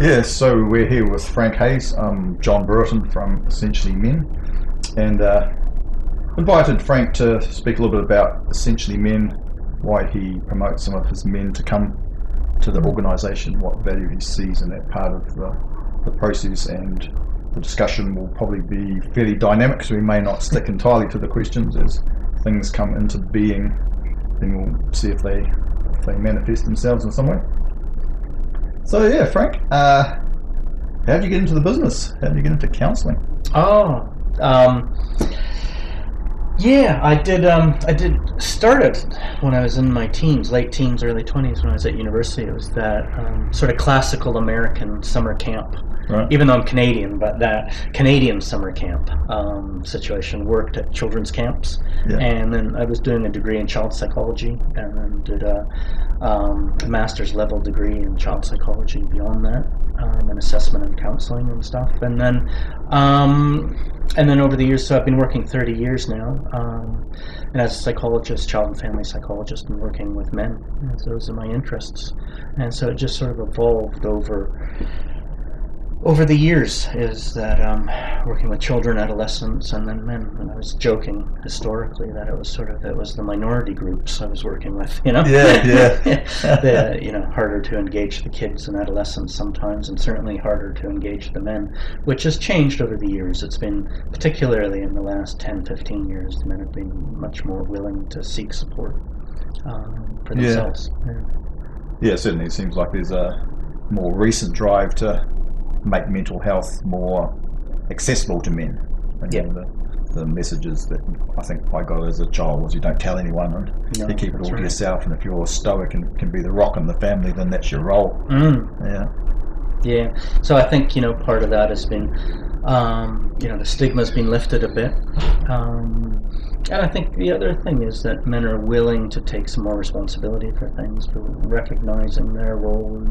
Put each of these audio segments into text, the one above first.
Yeah, so we're here with Frank Hayes, John Brewerton from Essentially Men, and invited Frank to speak a little bit about Essentially Men, why he promotes some of his men to come to the organisation, what value he sees in that part of the process, and the discussion will probably be fairly dynamic, so we may not stick entirely to the questions as things come into being. Then we'll see if they manifest themselves in some way. So yeah, Frank, how did you get into the business? How did you get into counselling? Yeah, I did started when I was in my teens, late teens, early 20s when I was at university. It was that sort of classical American summer camp. Right. Even though I'm Canadian, but that Canadian summer camp situation. Worked at children's camps, and then I was doing a degree in child psychology, and then did a master's level degree in child psychology beyond that, and assessment and counseling and stuff. And then over the years, so I've been working 30 years now, and as a psychologist, child and family psychologist, and working with men. And those are my interests, and so it just sort of evolved over the years, is that working with children, adolescents, and then men. And I was joking historically that it was the minority groups I was working with, harder to engage the kids and adolescents sometimes, and certainly harder to engage the men, which has changed over the years. It's been, particularly in the last 10, 15 years, the men have been much more willing to seek support for themselves. Yeah, certainly it seems like there's a more recent drive to make mental health more accessible to men. The messages that I think I got as a child was you don't tell anyone, and you keep it all to yourself, and if you're stoic and can be the rock in the family, then that's your role. So I think part of that has been the stigma's been lifted a bit, and I think the other thing is that men are willing to take some more responsibility for things, for recognizing their role,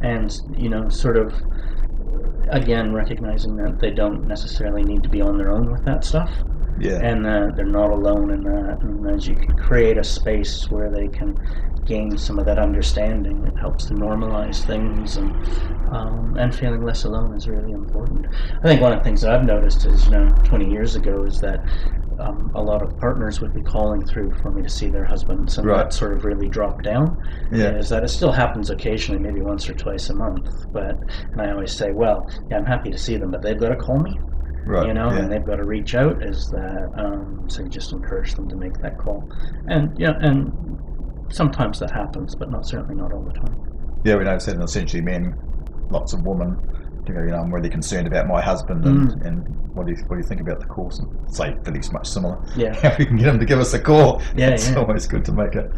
and sort of again recognizing that they don't necessarily need to be on their own with that stuff, and that they're not alone in that. And as you can create a space where they can gain some of that understanding, it helps to normalize things, and feeling less alone is really important. I think one of the things that I've noticed is 20 years ago is that a lot of partners would be calling through for me to see their husbands, and that sort of really dropped down. Is that it still happens occasionally, maybe once or twice a month, and I always say, well, I'm happy to see them, but they've got to call me, and they've got to reach out. Is that so you just encourage them to make that call, and sometimes that happens, but certainly not all the time. Yeah, we noticed that in Essentially Men, lots of women I'm really concerned about my husband, and what do you think about the course? And say Philly's much similar. If we can get him to give us a call, it's always good to make a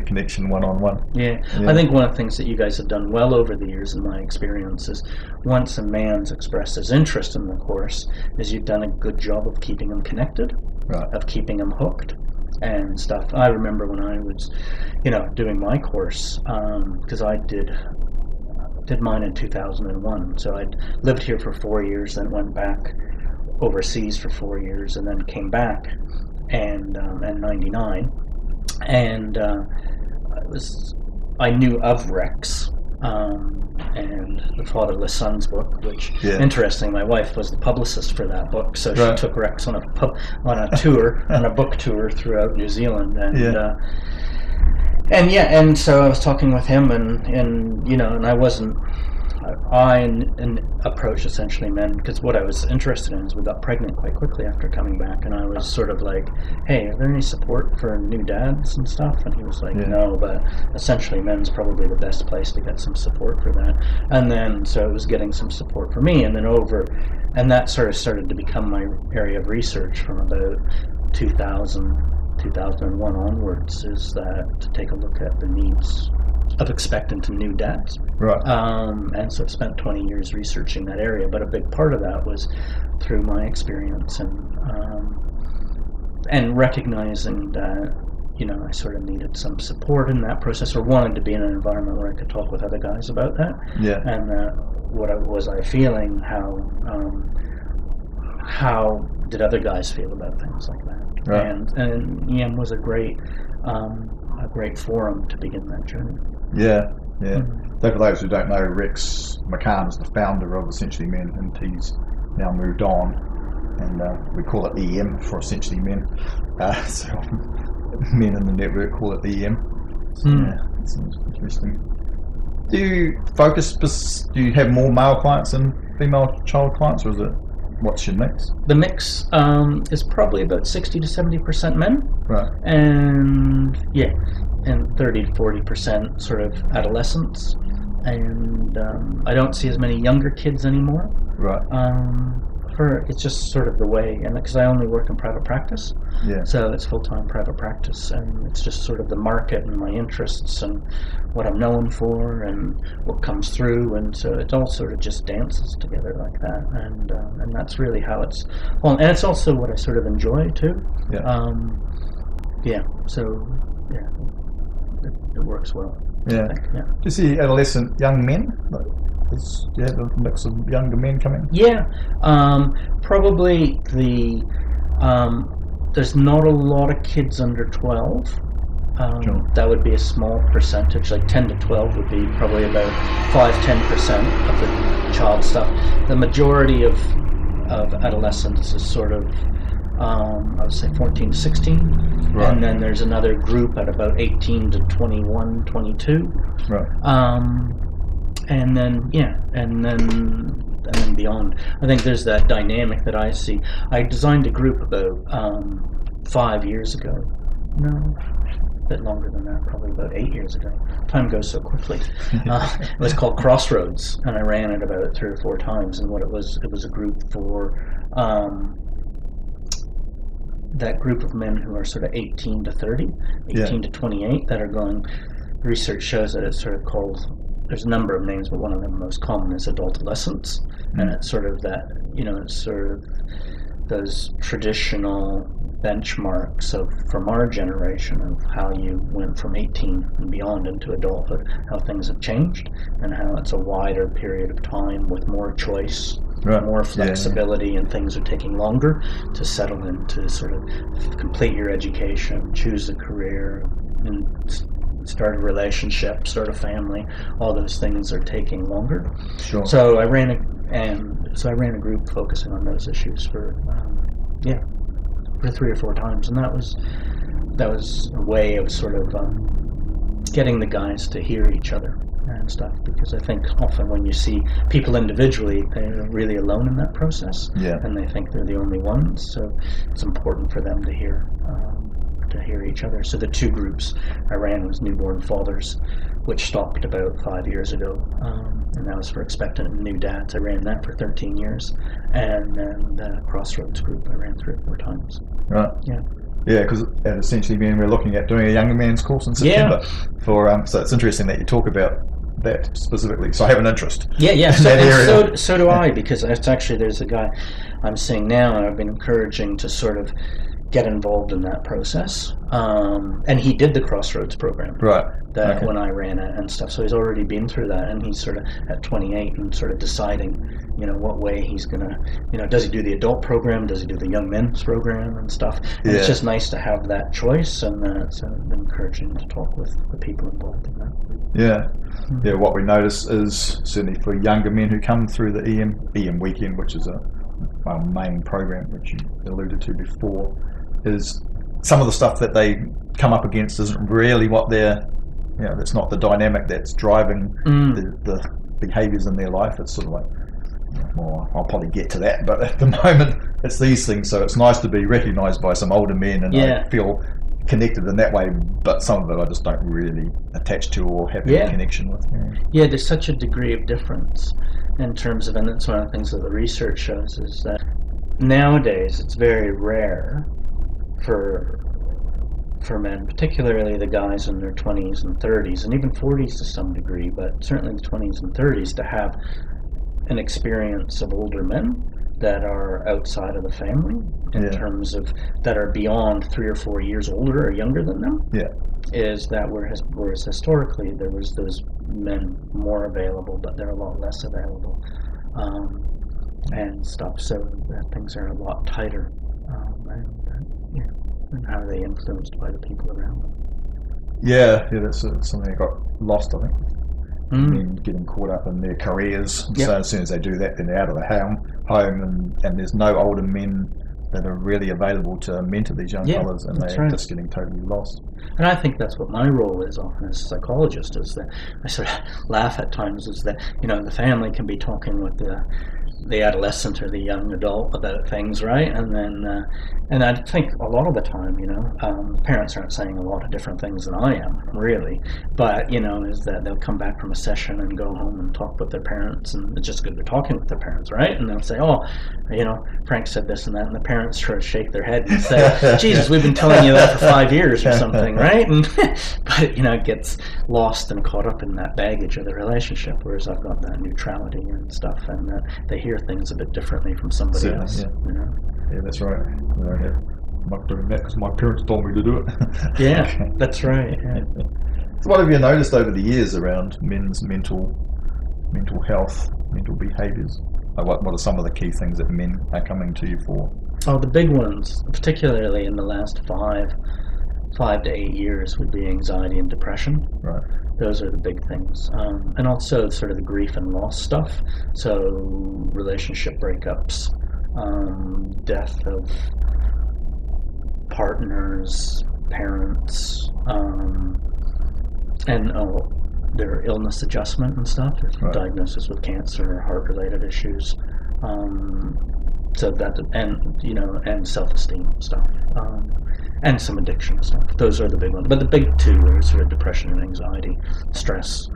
connection one-on-one. I think one of the things that you guys have done well over the years, in my experience, is once a man's expressed his interest in the course, is you've done a good job of keeping him connected, of keeping him hooked and stuff. I remember when I was doing my course, because I did mine in 2001. So I'd lived here for 4 years, then went back overseas for 4 years, and then came back in 99. And I knew of Rex and the Fatherless Sons book, which interesting. My wife was the publicist for that book, so she took Rex on a tour, on a book tour throughout New Zealand, and so I was talking with him, and I approached Essentially Men because what I was interested in is we got pregnant quite quickly after coming back, and I was sort of like, hey, are there any support for new dads and stuff? And he was like, no, but Essentially Men's probably the best place to get some support for that. And then so it was getting some support for me, and that sort of started to become my area of research from about 2001 onwards, is that to take a look at the needs of expectant and new dads. And so I've spent 20 years researching that area, but a big part of that was through my experience and recognizing that I sort of needed some support in that process, or wanted to be in an environment where I could talk with other guys about that. And that what was I feeling, how did other guys feel about things like that. And EM was a great forum to begin that journey. for those who don't know, Rex McCann is the founder of Essentially Men, and he's now moved on, and we call it EM for Essentially Men. So men in the network call it EM. So, yeah, it's interesting. Do you have more male clients than female child clients, or is it, what's your mix? The mix is probably about 60 to 70% men, Right. and 30 to 40% sort of adolescents, and I don't see as many younger kids anymore. Right. It's just sort of the way, and because I only work in private practice, so it's full-time private practice, and it's just sort of the market and my interests and what I'm known for and what comes through, and so it all sort of just dances together like that, and that's really how it's. Well, and it's also what I sort of enjoy too. It works well. Yeah. I think, Do you see adolescent young men? Do you have a mix of younger men coming? Yeah, probably there's not a lot of kids under 12. Sure. That would be a small percentage, like 10 to 12 would be probably about 5-10% of the child stuff. The majority of adolescents is sort of, I would say 14 to 16. Right. And then there's another group at about 18 to 21, 22. Right. And then beyond. I think there's that dynamic that I see. I designed a group about 5 years ago. No, a bit longer than that, probably about 8 years ago. Time goes so quickly. It was called Crossroads, and I ran it about 3 or 4 times. And what it was a group for that group of men who are sort of 18 to 30, 18 to 28 that are going. Research shows that it's sort of called. There's a number of names, but one of them most common is adolescence, and it's sort of that, it's sort of those traditional benchmarks from our generation of how you went from 18 and beyond into adulthood, how things have changed, and how it's a wider period of time with more choice, more flexibility, and things are taking longer to settle into sort of complete your education, choose a career, and start a relationship, start a family. All those things are taking longer. Sure. So I ran a group focusing on those issues for 3 or 4 times, and that was a way of sort of getting the guys to hear each other and stuff. Because I think often when you see people individually, they're really alone in that process, and they think they're the only ones. So it's important for them to hear each other. So the 2 groups I ran was newborn fathers, which stopped about 5 years ago, and that was for expectant and new dads. I ran that for 13 years, and then the Crossroads group I ran 3 or 4 times. Right. Yeah, because Essentially Men, we're looking at doing a younger man's course in September. So it's interesting that you talk about that specifically. So I have an interest. In that area. So do I, because it's actually, there's a guy I'm seeing now, and I've been encouraging to sort of get involved in that process, and he did the Crossroads program when I ran it and stuff, so he's already been through that, and he's sort of at 28 and sort of deciding what way he's gonna, does he do the adult program, does he do the young men's program and stuff, and it's just nice to have that choice, and it's encouraging to talk with the people involved in that. What we notice is certainly for younger men who come through the EM weekend, which is our main program, which you alluded to before, is some of the stuff that they come up against isn't really what they're, that's not the dynamic that's driving the behaviours in their life. It's sort of like, well, I'll probably get to that, but at the moment it's these things. So it's nice to be recognised by some older men, and I feel connected in that way, but some of it I just don't really attach to or have any connection with. There's such a degree of difference in terms of, and that's one of the things that the research shows, is that nowadays it's very rare for men, particularly the guys in their 20s and 30s, and even 40s to some degree, but certainly the 20s and 30s, to have an experience of older men that are outside of the family, in terms of that are beyond 3 or 4 years older or younger than them. Is that whereas historically there was those men more available, but they're a lot less available, and stuff. So things are a lot tighter, and how are they influenced by the people around them? That's something that got lost, I think. men getting caught up in their careers. Yep. So as soon as they do that, then they're out of the home, and there's no older men that are really available to mentor these young fellas, and they're just getting totally lost. And I think that's what my role is often as a psychologist, is that I sort of laugh at times, is that, the family can be talking with the adolescent or the young adult about things, right? And then, and I think a lot of the time, parents aren't saying a lot of different things than I am, really. But, is that they'll come back from a session and go home and talk with their parents, and it's just good they're talking with their parents, right? And they'll say, oh, Frank said this and that, and the parents sort of shake their head and say, Jesus, we've been telling you that for 5 years or something, right? And but, it gets lost and caught up in that baggage of the relationship, whereas I've got that neutrality and stuff, and they hear things a bit differently from somebody else. Yeah, that's right. I'm not doing that because my parents told me to do it. Yeah, that's right. Yeah. So what have you noticed over the years around men's mental health, mental behaviours? What are some of the key things that men are coming to you for? Oh, the big ones, particularly in the last 5 to 8 years, would be anxiety and depression. Right. Those are the big things. And also sort of the grief and loss stuff. So relationship breakups, death of partners, parents, and their illness adjustment and stuff, diagnosis with cancer or heart-related issues. So that, and self-esteem stuff. And some addiction stuff. Those are the big ones. But the big two are sort of depression and anxiety, stress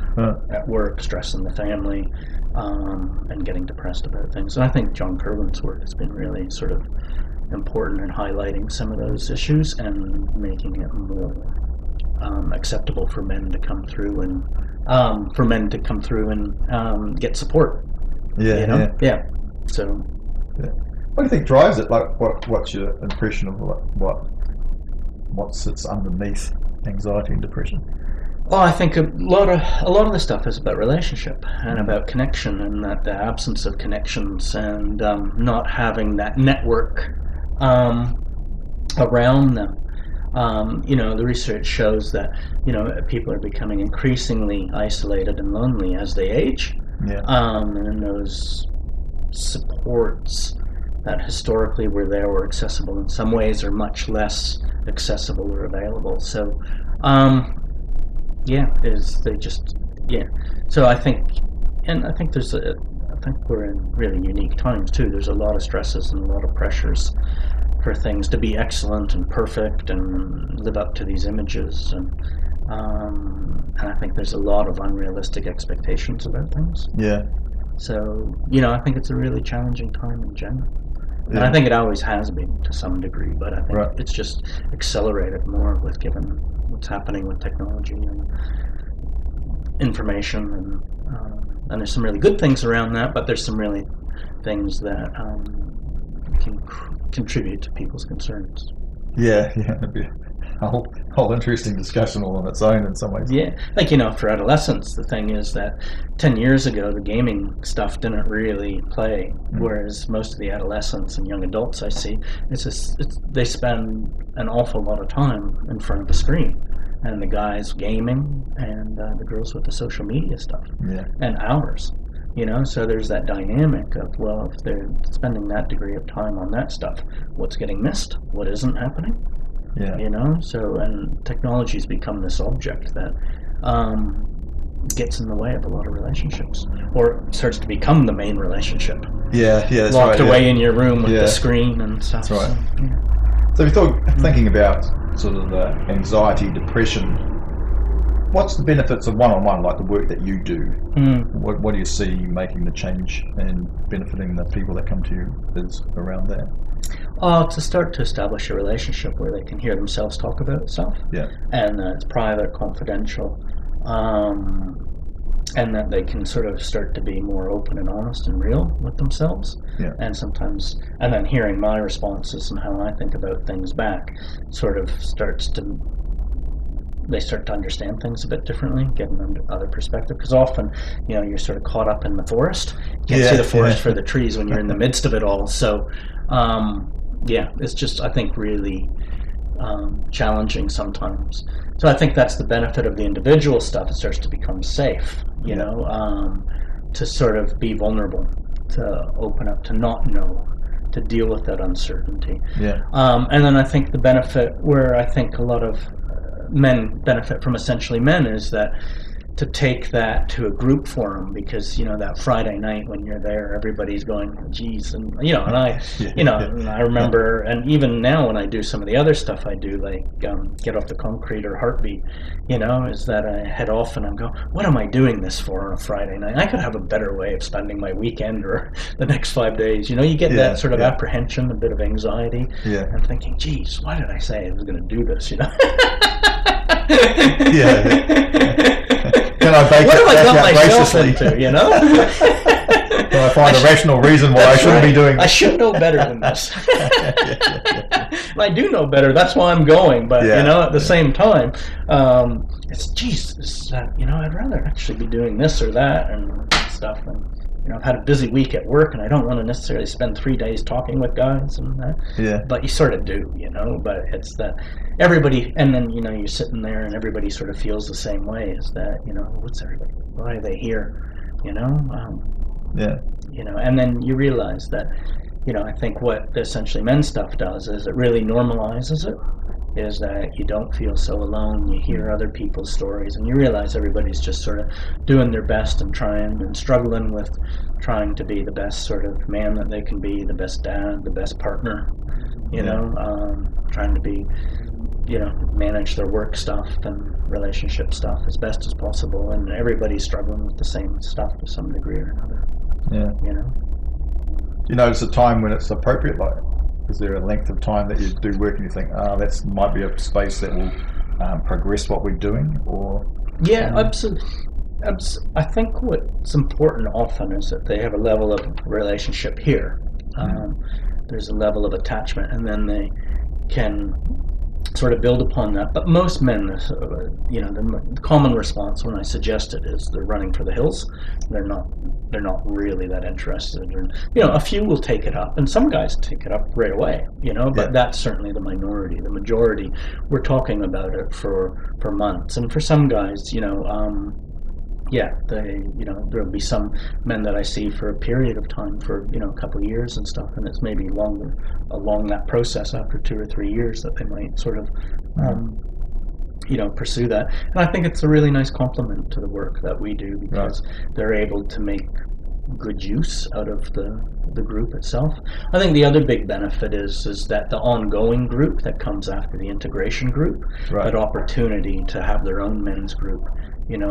at work, stress in the family, and getting depressed about things. And I think John Kerwin's work has been really sort of important in highlighting some of those issues and making it more acceptable for men to come through and get support. Yeah. So. Yeah. What do you think drives it? Like, what's your impression of what sits underneath anxiety and depression? Well, I think a lot of the stuff is about relationship and about connection, and that the absence of connections and not having that network around them. The research shows that people are becoming increasingly isolated and lonely as they age. Yeah. And those supports that historically were there or accessible in some ways are much less accessible or available. So, So I think we're in really unique times too. There's a lot of stresses and a lot of pressures for things to be excellent and perfect and live up to these images, and I think there's a lot of unrealistic expectations about things. Yeah. So, I think it's a really challenging time in general. And I think it always has been to some degree, but I think it's just accelerated more with given what's happening with technology and information, and there's some really good things around that, but there's some really things that can contribute to people's concerns. Yeah, it'd be a whole interesting discussion all on its own in some ways. Yeah, like, for adolescents, the thing is that 10 years ago, the gaming stuff didn't really play, whereas most of the adolescents and young adults I see, they spend an awful lot of time in front of the screen, and the guys gaming, and the girls with the social media stuff, and hours. So there's that dynamic of, well, if they're spending that degree of time on that stuff, what's getting missed? What isn't happening? Yeah. So, and technology's become this object that gets in the way of a lot of relationships, or starts to become the main relationship. Yeah, that's locked away in your room with the screen and stuff. That's right. So if you're thinking about sort of the anxiety, depression, what's the benefits of one-on-one, like the work that you do? What do you see making the change and benefiting the people that come to you is around that? To start to establish a relationship where they can hear themselves talk about stuff. Yeah. And it's private, confidential, and that they can sort of start to be more open and honest and real with themselves. Yeah. And then hearing my responses and how I think about things back sort of they start to understand things a bit differently, get another perspective. Because often, you're sort of caught up in the forest. You can't see the forest for the trees when you're in the midst of it all. So, it's just, I think, really challenging sometimes. So I think that's the benefit of the individual stuff. It starts to become safe, to sort of be vulnerable, to open up, to not know, to deal with that uncertainty. Yeah. And then I think the benefit, where I think a lot of men benefit from Essentially Men, is that to take that to a group forum, because that Friday night when you're there, everybody's going, geez, and and I, and I remember, and even now when I do some of the other stuff I do, like Get Off the Concrete or Heartbeat, is that I head off and I'm going, what am I doing this for on a Friday night? I could have a better way of spending my weekend or the next 5 days. You get that sort of apprehension, a bit of anxiety, and thinking, geez, why did I say I was going to do this? Can I bake what have I got myself graciously? into, Can I find a rational reason why I shouldn't be doing I should know better than this. I do know better, that's why I'm going, but at the same time, it's Jesus, I'd rather actually be doing this or that and stuff, and I've had a busy week at work and I don't want to necessarily spend 3 days talking with guys and that. But you sort of do, but it's that everybody, and then you're sitting there and everybody sort of feels the same way, is that what's everybody, why are they here, and then you realize that I think what the Essentially Men stuff does is it really normalizes it, is that you don't feel so alone. You hear other people's stories and you realize everybody's just sort of doing their best and trying and struggling with trying to be the best sort of man that they can be, the best dad, the best partner, trying to be, manage their work stuff and relationship stuff as best as possible, and everybody's struggling with the same stuff to some degree or another. You notice a time when it's appropriate, like, is there a length of time that you do work and you think, that might be a space that will progress what we're doing, or? Absolutely. I think what's important often is that they have a level of relationship here. There's a level of attachment, and then they can sort of build upon that. But most men, the common response when I suggest it is they're running for the hills. They're not really that interested. A few will take it up, and some guys take it up right away. But that's certainly the minority. The majority, we're talking about it for months, and for some guys, there'll be some men that I see for a period of time, for a couple of years and stuff, and it's maybe longer along that process after 2 or 3 years that they might sort of pursue that. And I think it's a really nice compliment to the work that we do, because they're able to make good use out of the group itself. I think the other big benefit is that the ongoing group that comes after the integration group, that opportunity to have their own men's group,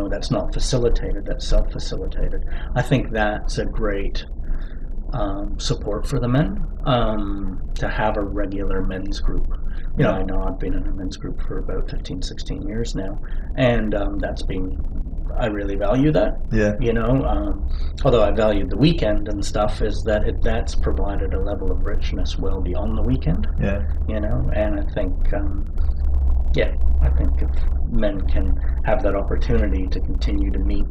that's not facilitated, that's self-facilitated. I think that's a great support for the men, to have a regular men's group. I know I've been in a men's group for about 15, 16 years now, and I really value that. Although I valued the weekend and stuff, is that that's provided a level of richness well beyond the weekend. And I think I think if men can have that opportunity to continue to meet,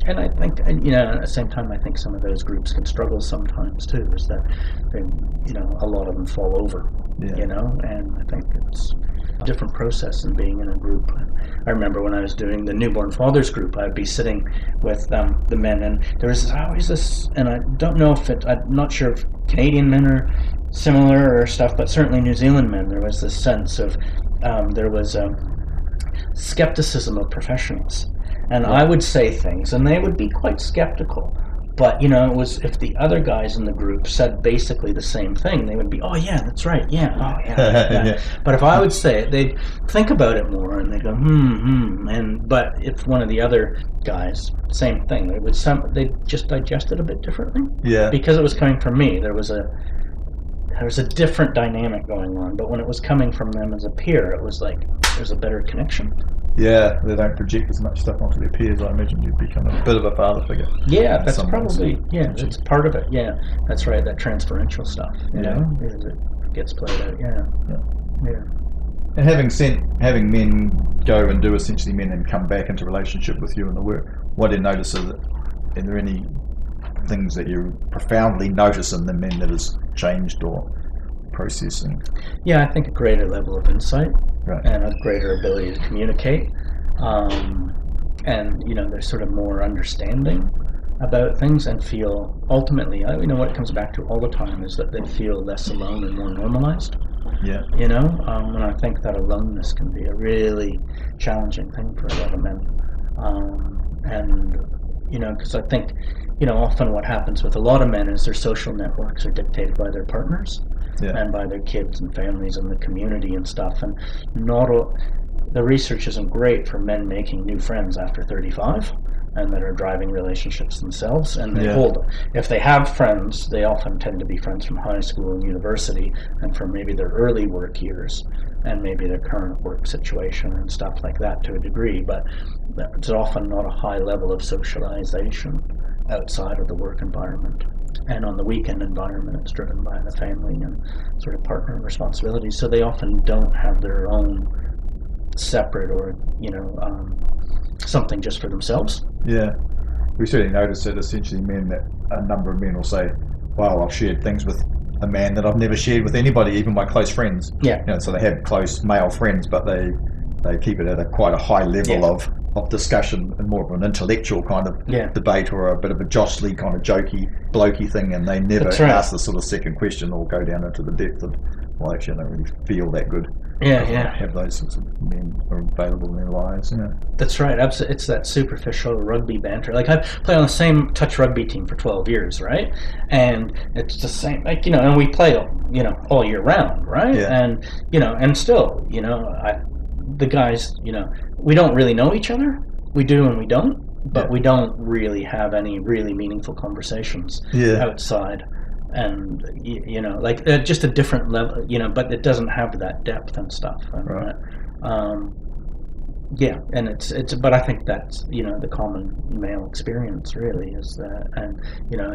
and I think, at the same time, I think some of those groups can struggle sometimes too, is that they, a lot of them fall over, and I think it's a different process than being in a group. I remember when I was doing the newborn fathers group, I'd be sitting with the men, and there was always this, and I don't know if I'm not sure if Canadian men are similar or stuff, but certainly New Zealand men, there was this sense of, there was skepticism of professionals. And I would say things, and they would be quite skeptical. But, it was, if the other guys in the group said basically the same thing, they would be, oh, yeah, that's right, yeah, oh, yeah. But if I would say it, they'd think about it more, and they'd go, but if one of the other guys, same thing, they'd just digest it a bit differently. Because it was coming from me, there was a different dynamic going on. But when it was coming from them as a peer, it was like, there's a better connection. They don't project as much stuff onto their peers. I imagine you've become a bit of a father figure. That's probably, it's part of it. That's right, that transferential stuff, it gets played out, And having men go and do Essentially Men and come back into relationship with you in the work, what do you notice? Are there any things that you profoundly notice in the men that has changed or processing? Yeah, I think a greater level of insight Right. and a greater ability to communicate. And, there's sort of more understanding about things and feel, ultimately, what it comes back to all the time is that they feel less alone and more normalized. Yeah. And I think that aloneness can be a really challenging thing for a lot of men. Because I think, often what happens with a lot of men is their social networks are dictated by their partners and by their kids and families and the community and stuff. And the research isn't great for men making new friends after 35 and that are driving relationships themselves. And if they have friends, they often tend to be friends from high school and university and from maybe their early work years and maybe their current work situation and stuff like that to a degree. But it's often not a high level of socialization outside of the work environment. And on the weekend environment, it's driven by the family and sort of partner responsibilities. So they often don't have their own separate or, something just for themselves. Yeah. We certainly notice that essentially a number of men will say, well, I've shared things with a man that I've never shared with anybody, even my close friends. Yeah. So they have close male friends, but they keep it at quite a high level of discussion and more of an intellectual kind of debate or a bit of a jostly kind of jokey, blokey thing, and they never ask the sort of second question or go down into the depth of, well, actually I don't really feel that good. Have those sorts of men available in their lives. That's right. Absolutely. It's that superficial rugby banter. Like, I've played on the same touch rugby team for 12 years, right? And it's the same, and we play, all year round, right? Yeah. And, and still, the guys, we don't really know each other. We do and we don't, but we don't really have any really meaningful conversations outside. And just a different level, but it doesn't have that depth and stuff. And and it's but I think that's the common male experience really is that, and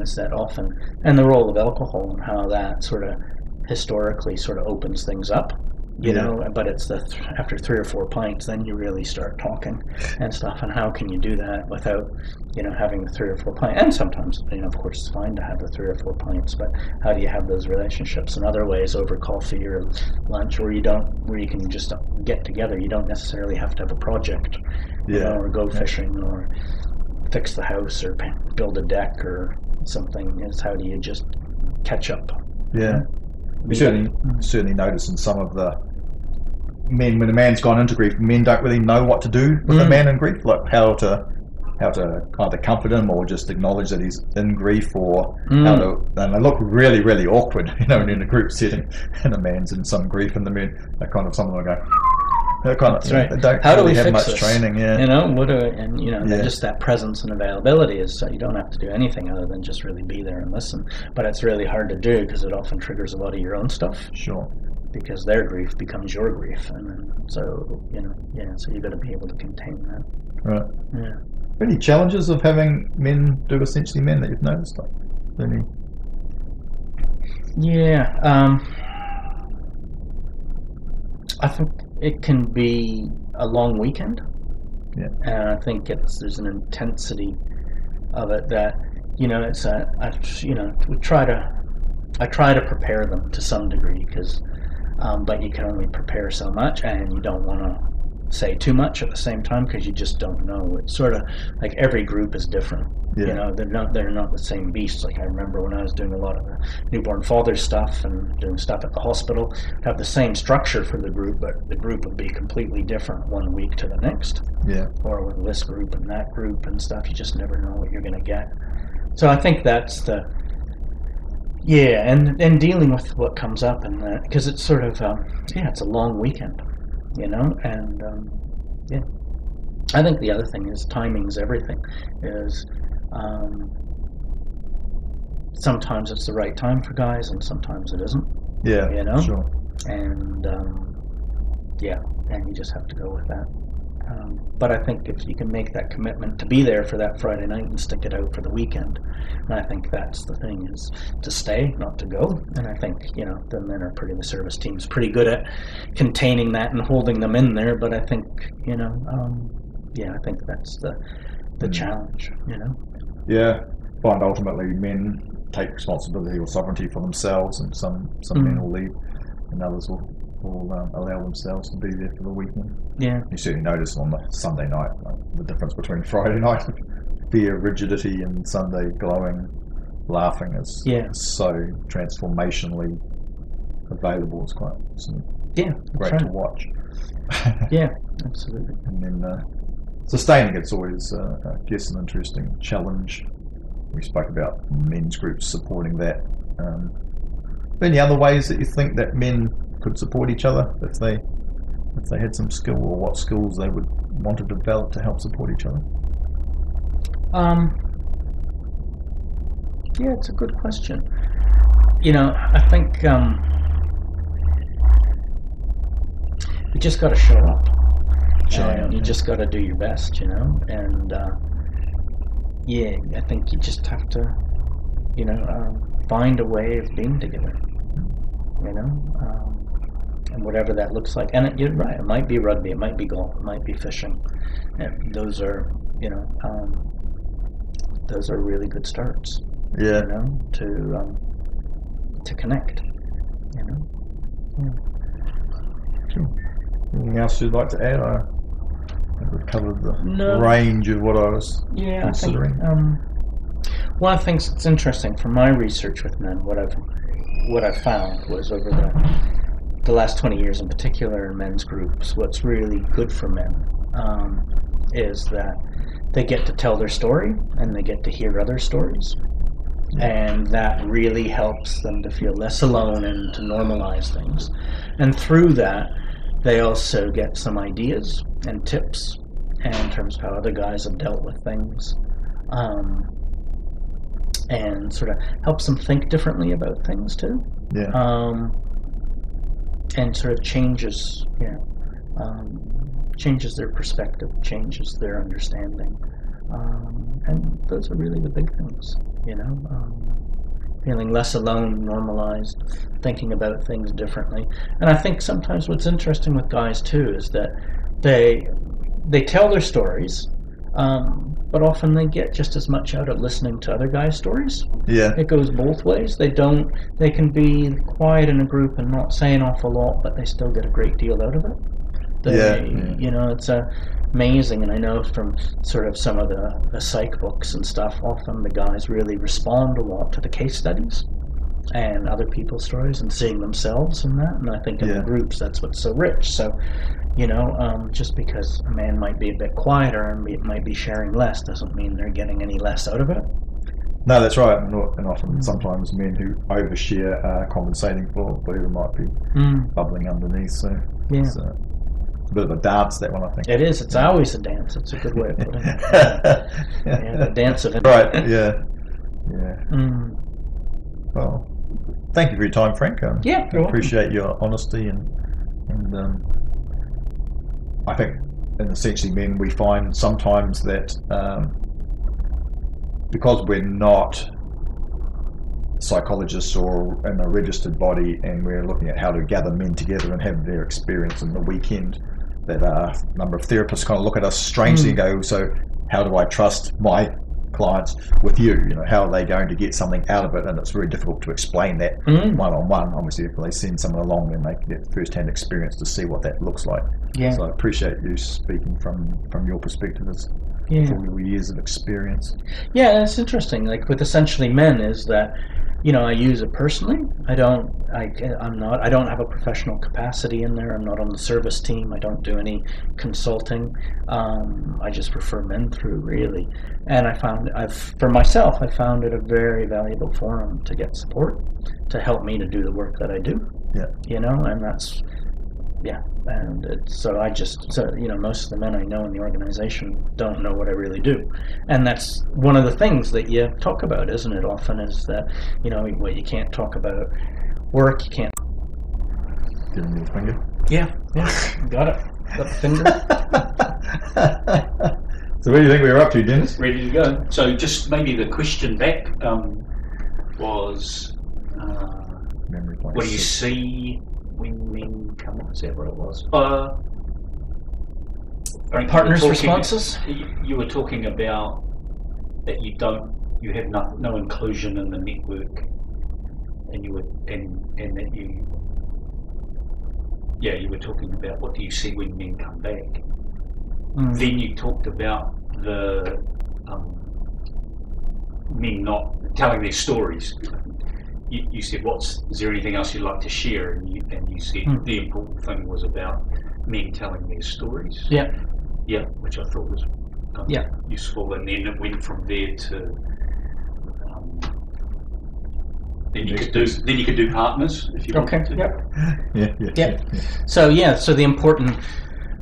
is that often, and the role of alcohol and how that sort of historically sort of opens things up. But it's after 3 or 4 pints, then you really start talking and stuff. And how can you do that without, having the 3 or 4 pints? And sometimes, of course, it's fine to have the 3 or 4 pints. But how do you have those relationships in other ways, over coffee or lunch, where you can just get together? You don't necessarily have to have a project, or go fishing or fix the house or build a deck or something. It's how do you just catch up? Yeah. We certainly notice in some of the men, when a man's gone into grief, men don't really know what to do with a man in grief, like how to either comfort him or just acknowledge that he's in grief, or how to, and they look really, really awkward, in a group setting, and a man's in some grief, and the men are kind of someone will go, that's right. They don't how really do we have fix much this? training, Just that presence and availability is so you don't have to do anything other than just really be there and listen. But it's really hard to do because it often triggers a lot of your own stuff. Sure. Because their grief becomes your grief, and so so you got to be able to contain that. Right. Yeah. Any challenges of having men do Essentially Men that you've noticed? I think it can be a long weekend. Yeah. And I think there's an intensity of it that, I try to prepare them to some degree, because, but you can only prepare so much, and you don't want to say too much at the same time because you just don't know. It's sort of like every group is different. Yeah. They're not the same beasts. Like I remember when I was doing a lot of the newborn father stuff and doing stuff at the hospital, have the same structure for the group, but the group would be completely different one week to the next. Yeah. Or with this group and that group and stuff, you just never know what you're going to get. So I think that's and dealing with what comes up, and that, because it's sort of it's a long weekend, and I think the other thing is timing's everything. Is sometimes it's the right time for guys, and sometimes it isn't. Yeah, sure. And and you just have to go with that. But I think if you can make that commitment to be there for that Friday night and stick it out for the weekend, and I think that's the thing, is to stay, not to go. And I think, the men are the service team's pretty good at containing that and holding them in there. But I think, I think that's the challenge, Yeah, find ultimately men take responsibility or sovereignty for themselves, and some men will leave and others will allow themselves to be there for the weekend. Yeah. You certainly notice on the Sunday night the difference between Friday night fear, rigidity, and Sunday glowing, laughing is so transformationally available. It's quite great to watch. Yeah, absolutely. And then sustaining it's always, I guess, an interesting challenge. We spoke about men's groups supporting that. Any other ways that you think that men could support each other if they had some skill, or what skills they would want to develop to help support each other? Yeah, it's a good question. I think you just got to show up. You just got to do your best, and I think you just have to, find a way of being together, and whatever that looks like. And you're right, it might be rugby, it might be golf, it might be fishing. And those are, those are really good starts. Yeah. To connect. Yeah. Sure. Anything else you'd like to add? I think we've covered the range of what I was considering. I think, one of the things that's interesting from my research with men, what I've found was over the last 20 years in particular in men's groups, what's really good for men is that they get to tell their story and they get to hear other stories. And that really helps them to feel less alone and to normalize things. And through that, they also get some ideas and tips in terms of how other guys have dealt with things, and sort of helps them think differently about things too. Yeah. And sort of changes their perspective, changes their understanding. And those are really the big things, feeling less alone, normalized, thinking about things differently. And I think sometimes what's interesting with guys too is that they tell their stories, but often they get just as much out of listening to other guys' stories. Yeah. It goes both ways. They can be quiet in a group and not say an awful lot, but they still get a great deal out of it. It's amazing, and I know from sort of some of the psych books and stuff, often the guys really respond a lot to the case studies and other people's stories and seeing themselves in that, and I think in the groups that's what's so rich. So, just because a man might be a bit quieter and might be sharing less doesn't mean they're getting any less out of it. No, that's right, and often sometimes men who overshare are compensating for whatever might be bubbling underneath, so it's a bit of a dance, that one, I think. It is. It's always a dance. It's a good way of putting it. The dance of it. Right. Yeah. Well, thank you for your time, Frank. I appreciate your honesty, and I think in Essentially Men we find sometimes that because we're not psychologists or in a registered body, and we're looking at how to gather men together and have their experience in the weekend, that a number of therapists kind of look at us strangely and go, so how do I trust my clients with you? How are they going to get something out of it? And it's very difficult to explain that one-on-one. Obviously, if they send someone along, then they can get first-hand experience to see what that looks like. Yeah. So I appreciate you speaking from your perspective as 40 years of experience. Yeah, it's interesting. Like with Essentially Men is that, I use it personally. I don't have a professional capacity in there. I'm not on the service team. I don't do any consulting. I just refer men through, really. And I found it a very valuable forum to get support, to help me to do the work that I do. Yeah. And that's, and most of the men I know in the organization don't know what I really do. And that's one of the things that you talk about, isn't it, often, is that, what you can't talk about work, you can't... Give me the finger? Yeah, got it. Got the finger. So what do you think we were up to, Dennis? Ready to go. So just maybe the question back was, what do you see when men come up? Is that what it was? Partners' responses? You were talking about that you have no inclusion in the network, and that you you were talking about what do you see when men come back. Mm. Then you talked about the men not telling their stories. You said, is there anything else you'd like to share? And you said the important thing was about men telling their stories. Yeah. Yeah, which I thought was useful. And then it went from there to then you could do partners if you wanted to. Yeah. So the important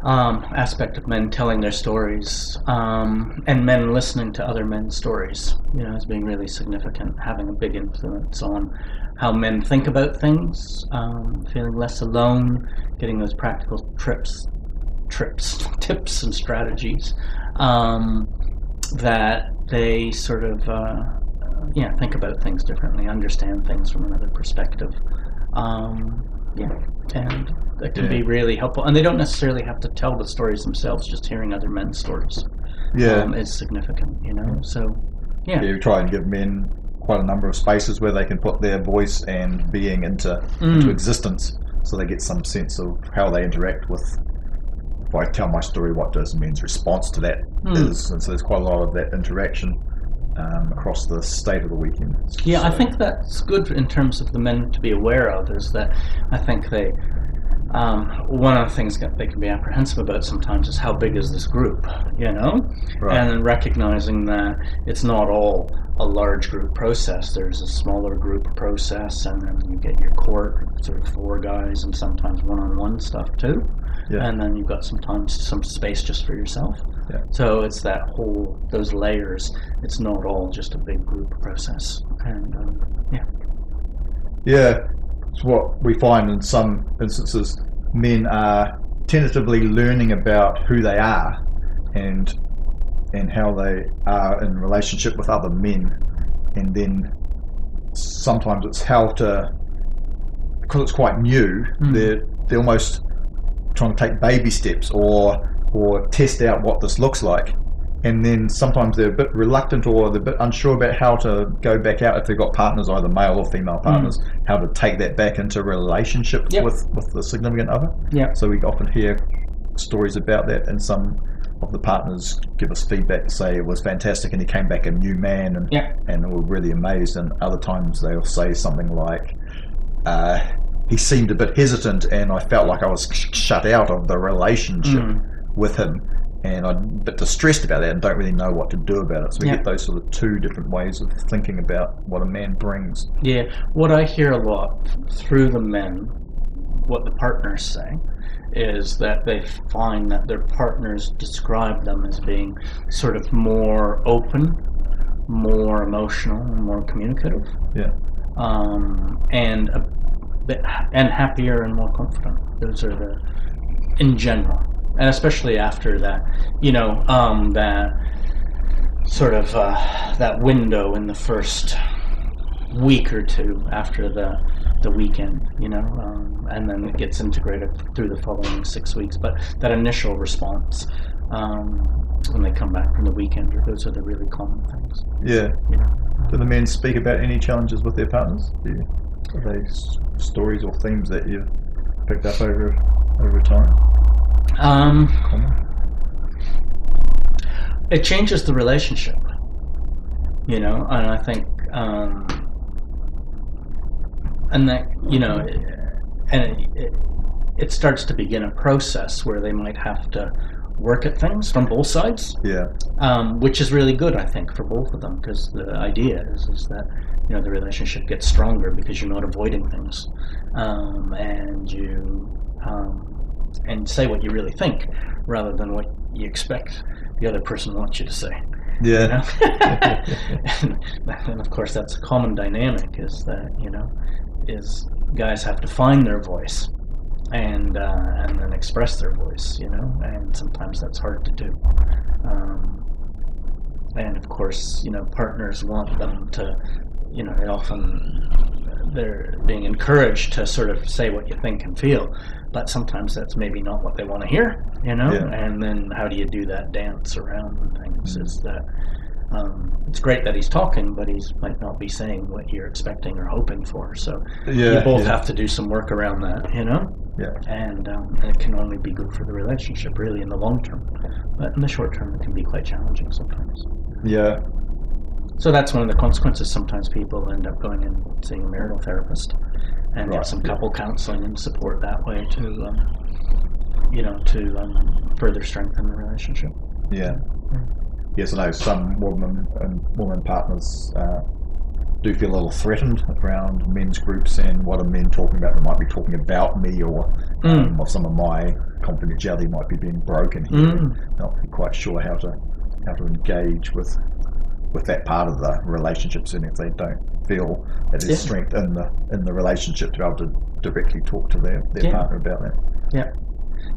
aspect of men telling their stories and men listening to other men's stories, is being really significant, having a big influence on how men think about things, feeling less alone, getting those practical tips and strategies that they sort of think about things differently, understand things from another perspective. And that can be really helpful. And they don't necessarily have to tell the stories themselves, just hearing other men's stories is significant, So, we try and give men quite a number of spaces where they can put their voice and being into existence, so they get some sense of how they interact with, if I tell my story, what does men's response to that is. And so there's quite a lot of that interaction across the state of the weekend. I think that's good in terms of the men to be aware of, is that I think they one of the things that they can be apprehensive about sometimes is how big is this group, Right. And then recognizing that it's not all a large group process. There's a smaller group process, and then you get your core sort of 4 guys and sometimes one-on-one stuff too. And then you've got sometimes some space just for yourself. So it's those layers. It's not all just a big group process. And it's what we find in some instances. Men are tentatively learning about who they are and how they are in relationship with other men, and then sometimes it's how to, because it's quite new, they're almost trying to take baby steps or test out what this looks like, and then sometimes they're a bit reluctant or they're a bit unsure about how to go back out if they've got partners, either male or female partners, how to take that back into a relationship with the significant other. So we often hear stories about that, and some of the partners give us feedback to say it was fantastic and he came back a new man, and we're really amazed. And other times they'll say something like, he seemed a bit hesitant and I felt like I was shut out of the relationship with him, and I'm a bit distressed about that and don't really know what to do about it. So we get those sort of 2 different ways of thinking about what a man brings. What I hear a lot through the men, what the partners say, is that they find that their partners describe them as being sort of more open, more emotional, and more communicative. And a bit happier and more confident. Those are in general. And especially after that, that sort of that window in the first week or 2 after the weekend, and then it gets integrated through the following 6 weeks. But that initial response, when they come back from the weekend, those are the really common things. Do the men speak about any challenges with their partners? Are they stories or themes that you've picked up over time? It changes the relationship, and I think, and that, it starts to begin a process where they might have to work at things from both sides, which is really good, I think, for both of them, because the idea is that the relationship gets stronger because you're not avoiding things, and you and say what you really think rather than what you expect the other person wants you to say. And of course that's a common dynamic, is that is guys have to find their voice and then express their voice, and sometimes that's hard to do. And of course, partners want them to, they're being encouraged to sort of say what you think and feel, but sometimes that's maybe not what they want to hear, and then how do you do that dance around things? Is that it's great that he's talking, but he might not be saying what you're expecting or hoping for, so you both have to do some work around that, Yeah. And it can only be good for the relationship, really, in the long term. But in the short term, it can be quite challenging sometimes. Yeah. So that's one of the consequences. Sometimes people end up going and seeing a marital therapist and get some couple counseling and support that way to, further strengthen the relationship. Yeah. Yes, I know some woman partners do feel a little threatened around men's groups and what are men talking about. They might be talking about me, or some of my confidentiality might be being broken here. Not quite sure how to engage with that part of the relationships, and if they don't feel that there's strength in the relationship to be able to directly talk to their partner about that.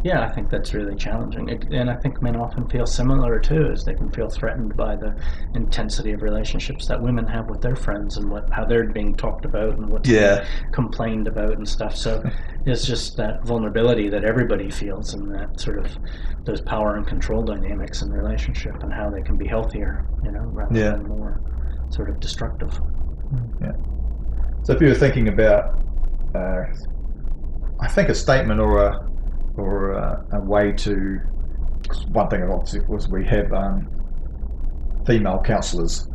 Yeah, I think that's really challenging, and I think men often feel similar too, as they can feel threatened by the intensity of relationships that women have with their friends and how they're being talked about and what's being complained about and stuff. So it's just that vulnerability that everybody feels, and that sort of those power and control dynamics in the relationship and how they can be healthier, rather than more sort of destructive. Yeah. So if you were thinking about, I think a statement or a way to, one thing was we have female counsellors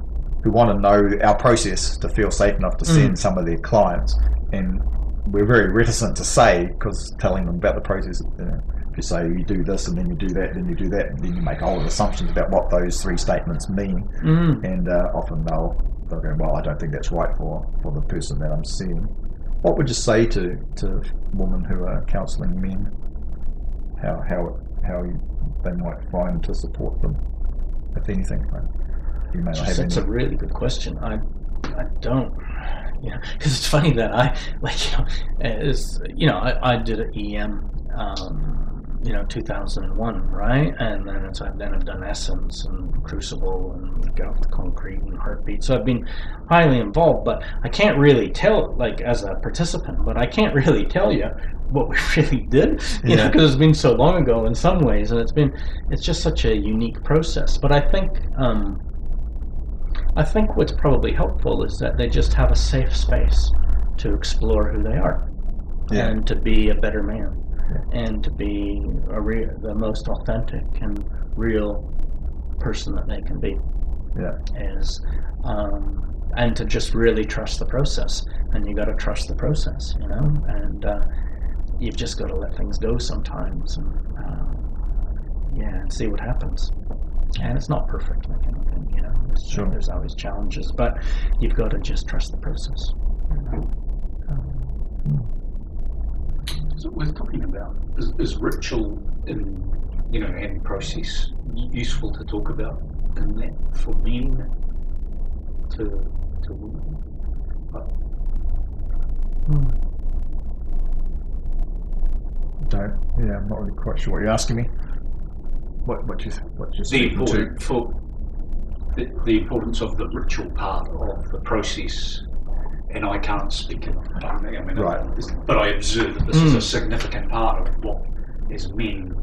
who want to know our process to feel safe enough to send some of their clients, and we're very reticent to say, because telling them about the process, if you say you do this and then you do that, then you do that, and then you make a whole assumptions about what those three statements mean, and often they'll go, well, I don't think that's right for the person that I'm seeing. What would you say to women who are counselling men? How they might find to support them, if anything. You may not have That's a really good question. I don't, because it's funny that I did an EM, 2001, right? And then I've done Essence and Crucible and Get Off the Concrete and Heartbeat. So I've been highly involved, but I can't really tell, as a participant, but I can't really tell you what we really did, because it's been so long ago in some ways, and it's just such a unique process. But I think what's probably helpful is that they just have a safe space to explore who they are, and to be a better man, and to be the most authentic and real person that they can be. And to just really trust the process. And you got to trust the process, and you've just got to let things go sometimes, and see what happens. And it's not perfect, like anything, There's always challenges, but you've got to just trust the process. So we're talking about, is ritual and process useful to talk about in that for men to women? I'm not really quite sure what you're asking me. What you're speaking to? The importance of the ritual part of the process, and I can't speak enough. But I observe that this is a significant part of what, as men,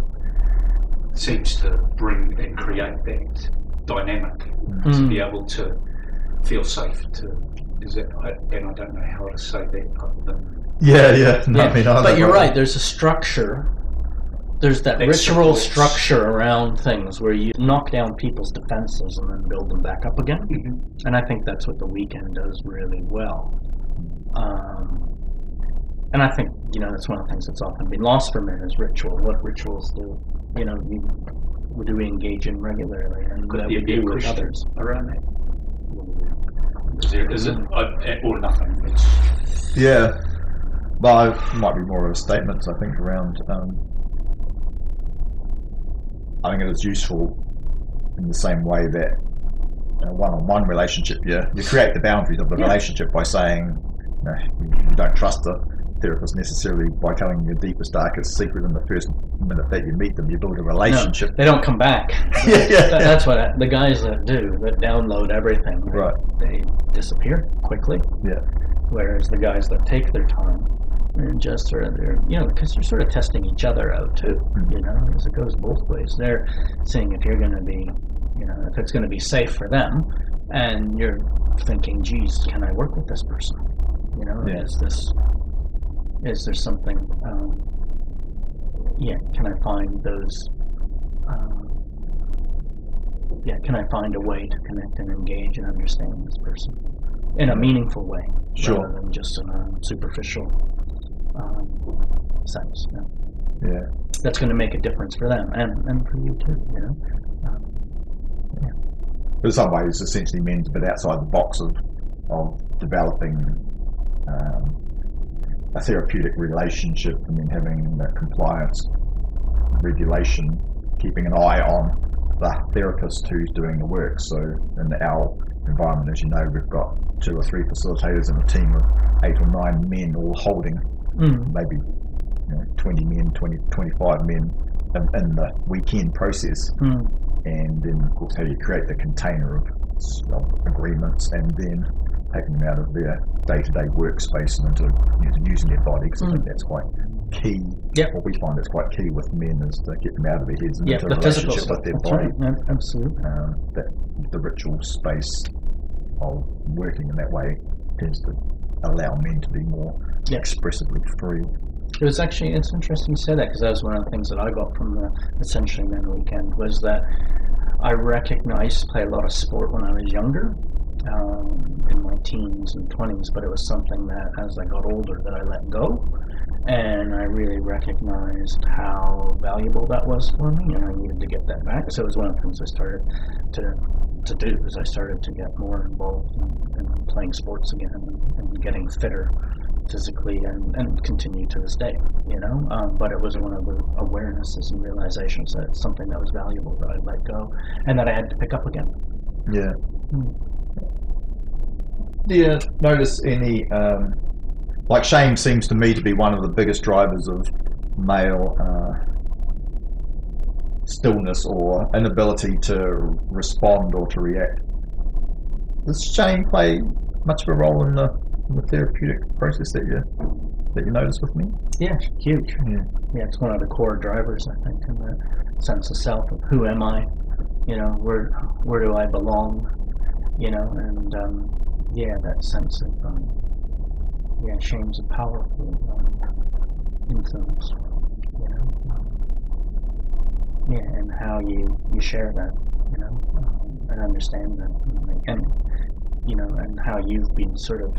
seems to bring and create that dynamic to be able to feel safe. And I don't know how to say that other than. But you're right. There's a structure. There's that ritual structure around things where you knock down people's defenses and then build them back up again. And I think that's what the weekend does really well. And I think, that's one of the things that's often been lost for men is ritual. What rituals do we engage in regularly, and that we do with others around that? Is it or nothing? Well, it might be more of a statement, I think, around. I think it is useful in the same way that one-on-one relationship, you create the boundaries of the relationship by saying you don't trust the therapist necessarily by telling your deepest, darkest secret in the first minute that you meet them. You build a relationship. No, they don't come back. That's what the guys that download everything. Right. They disappear quickly. Whereas the guys that take their time and just sort of, because you're sort of testing each other out too, as it goes both ways. They're seeing if you're going to be, if it's going to be safe for them, and you're thinking, geez, can I work with this person? Is there something can I find those? Can I find a way to connect and engage and understand this person in a meaningful way, rather than just in a superficial sense? Yeah. That's going to make a difference for them and for you too. In some ways, essentially, men's a bit outside the box of developing a therapeutic relationship, and then having compliance, regulation, keeping an eye on the therapist who's doing the work. So in our environment, as you know, we've got 2 or 3 facilitators and a team of 8 or 9 men all holding maybe 20 men, 25 men in the weekend process. And then, of course, how you create the container of agreements, and then taking them out of their day-to-day workspace and into using their body, because I think that's quite key. What we find that's quite key with men is to get them out of their heads and into a relationship with their body. Right. Absolutely. That the ritual space of working in that way tends to allow men to be more expressively free. It's interesting you say that, because that was one of the things that I got from the Essentially Men weekend, was that I recognized I played a lot of sport when I was younger, in my teens and 20s, but it was something that as I got older that I let go, and I really recognized how valuable that was for me, and I needed to get that back. So it was one of the things I started to do, is I started to get more involved in playing sports again and getting fitter physically, and continue to this day, but it was one of the awarenesses and realizations that it's something that was valuable that I let go and that I had to pick up again. Yeah. Do you notice any, like shame seems to me to be one of the biggest drivers of male stillness or inability to respond or to react. Does shame play much of a role in the therapeutic process that you notice with me? Yeah, huge. Yeah, it's one of the core drivers, I think, in the sense of self, of who am I, where do I belong, and that sense of shame's a powerful influence, and how you share that, and understand that, and how you've been sort of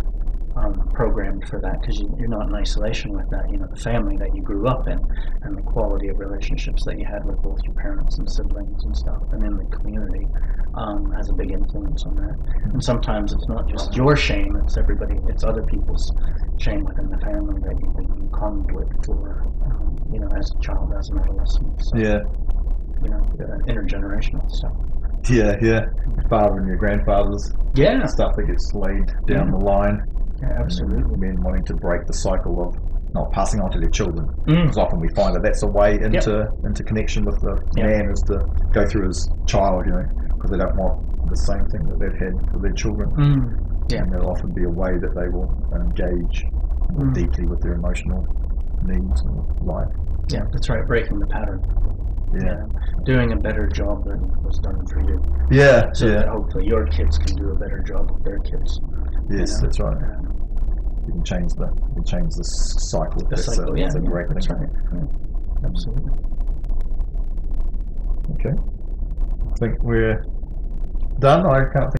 programmed for that, because you're not in isolation with that. The family that you grew up in, and the quality of relationships that you had with both your parents and siblings and stuff, and in the community, has a big influence on that. And sometimes it's not just your shame; it's other people's shame within the family that you've been in conflict for, as a child, as an adolescent. So, intergenerational stuff. Yeah. Your father and your grandfather's stuff that gets laid down the line. Yeah, absolutely. Men wanting to break the cycle of not passing on to their children. Because often we find that that's a way into connection with the man, is to go through his child, because they don't want the same thing that they've had for their children. And there'll often be a way that they will engage more deeply with their emotional needs and life. Yeah, that's right. Breaking the pattern. Yeah, doing a better job than was done for you. Yeah, so that hopefully your kids can do a better job with their kids. Yes, that's right. You can change the cycle. That's a great thing. That's right. Yeah. Absolutely. Okay, I think we're done. I can't think